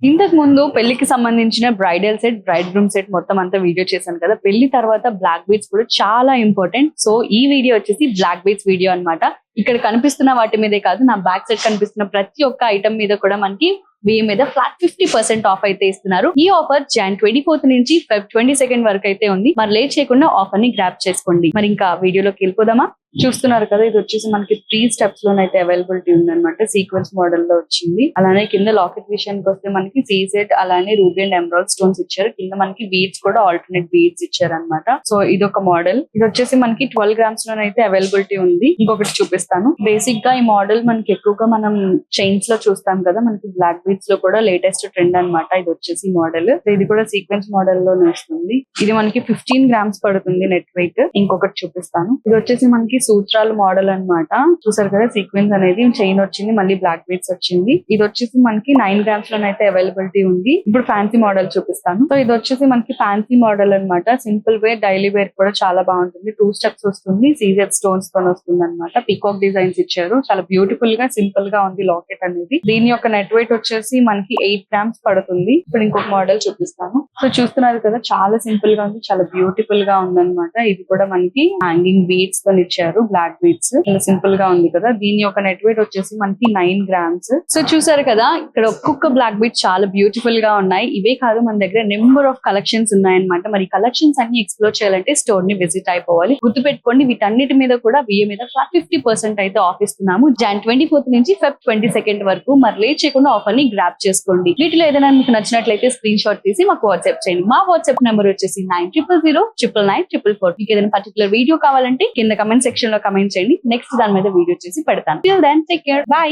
ఇంతకు ముందు పెళ్లికి సంబంధించిన bridal set, braid groom set మొత్తం అంతా వీడియో చేశాను కదా. పెళ్లి తర్వాత బ్లాక్ బీడ్స్ కూడా చాలా ఇంపార్టెంట్. సో ఈ వీడియో వచ్చేసి బ్లాక్ బీడ్స్ వీడియో అన్నమాట. ఇక్కడ కనిపిస్తున్న వాటి మీదే కాదు, నా బ్యాక్ సైడ్ కనిపిస్తున్న ప్రతి ఒక్క ఐటమ్ మీద కూడా మనకి మీద ఫ్లాట్ 50% ఆఫ్ అయితే ఇస్తున్నారు. ఈ ఆఫర్ Jan 24 నుంచి Feb 22 వరకు అయితే ఉంది. మరి లేట్ చేయకుండా ఆఫర్ ని గ్రాప్ చేసుకోండి. మరి ఇంకా వీడియోలోకి వెళ్ళిపోదామా? చూస్తున్నారు కదా, ఇది వచ్చేసి మనకి 3 స్టెప్స్ లోనైతే అవైలబిలిటీ ఉందన్నమాట. సీక్వెన్స్ మోడల్ లో వచ్చింది. అలానే కింద లాకెట్ విషయానికి వస్తే మనకి సీజెడ్ అలానే రూబీ అండ్ ఎమరాల్డ్ స్టోన్స్ ఇచ్చారు. కింద మనకి బీడ్స్ కూడా ఆల్టర్నేట్ బీడ్స్ ఇచ్చారు అనమాట. సో ఇది ఒక మోడల్. ఇది వచ్చేసి మనకి 12 గ్రామ్స్ లోనైతే అవైలబిలిటీ ఉంది. ఇంకొకటి చూపిస్తాను. బేసిక్ గా ఈ మోడల్ మనకి ఎక్కువగా మనం చైన్స్ లో చూస్తాం కదా, మనకి బ్లాక్ బీడ్స్ లో కూడా లేటెస్ట్ ట్రెండ్ అన్నమాట. ఇది వచ్చేసి మోడల్. ఇది కూడా సీక్వెన్స్ మోడల్ లోనే వస్తుంది. ఇది మనకి 15 గ్రామ్స్ పడుతుంది నెట్ వెయిట్. ఇంకొకటి చూపిస్తాను. ఇది వచ్చేసి మనకి సూత్రాల మోడల్ అన్నమాట. చూసారు కదా, సీక్వెన్స్ అనేది చైన్ వచ్చింది, మళ్ళీ బ్లాక్ బీడ్స్ వచ్చింది. ఇది వచ్చేసి మనకి 9 గ్రామ్స్ లోనైతే అవైలబిలిటీ ఉంది. ఇప్పుడు ఫ్యాన్సీ మోడల్ చూపిస్తాను. సో ఇది వచ్చేసి మనకి ఫ్యాన్సీ మోడల్ అన్నమాట. సింపుల్ వేర్, డైలీ వేర్ కూడా చాలా బాగుంటుంది. 2 స్టెప్స్ వస్తుంది. సీజెడ్ స్టోన్స్ తో వస్తుంది అనమాట. పీకాక్ డిజైన్స్ ఇచ్చారు. చాలా బ్యూటిఫుల్ గా, సింపుల్ గా ఉంది లాకెట్ అనేది. దీని యొక్క నెట్ వెయిట్ వచ్చేసి మనకి 8 గ్రామ్స్ పడుతుంది. ఇప్పుడు ఇంకొక మోడల్ చూపిస్తాను. సో చూస్తున్నారు కదా, చాలా సింపుల్ గా ఉంది, చాలా బ్యూటిఫుల్ గా ఉంది అనమాట. ఇది కూడా మనకి హ్యాంగింగ్ బీడ్స్ తో ఇచ్చారు, బ్లాక్ బీడ్స్. సింపుల్ గా ఉంది కదా. దీని యొక్క నెట్ వెయిట్ వచ్చేసి మనకి 9 గ్రామ్స్. సో చూసారు కదా, ఇక్కడ ఒక్కొక్క బ్లాక్ బీడ్ చాలా బ్యూటిఫుల్ గా ఉన్నాయి. ఇవే కాదు, మన దగ్గర నెంబర్ ఆఫ్ కలెక్షన్స్ ఉన్నాయన్నమాట. మరి కలెక్షన్స్ అన్ని ఎక్స్ప్లోర్ చేయాలంటే స్టోర్ ని విజిట్ అయిపోవాలి. గుర్తుపెట్టుకోండి, వీటన్నిటి మీద కూడా మీద ఫ్లాట్ 50% అయితే ఆఫ్ ఇస్తున్నాము. Jan 24 నుంచి Feb 22 వరకు. మరి లేట్ చేయకుండా ఆఫర్ ని గ్రాప్ చేసుకోండి. వీటిలో ఏదైనా మీకు నచ్చినట్లయితే స్క్రీన్ షాట్ తీసి మాకు వాట్సాప్ చేయండి. మా వాట్సాప్ నెంబర్ వచ్చేసి 9000099944. మీకు ఏదైనా పర్టికులర్ వీడియో కావాలంటే కింద కమెంట్ సెక్షన్ లో కమెంట్ చేయండి. నెక్స్ట్ దాని మీద వీడియో చేసి పెడతాను. Till then take care, by.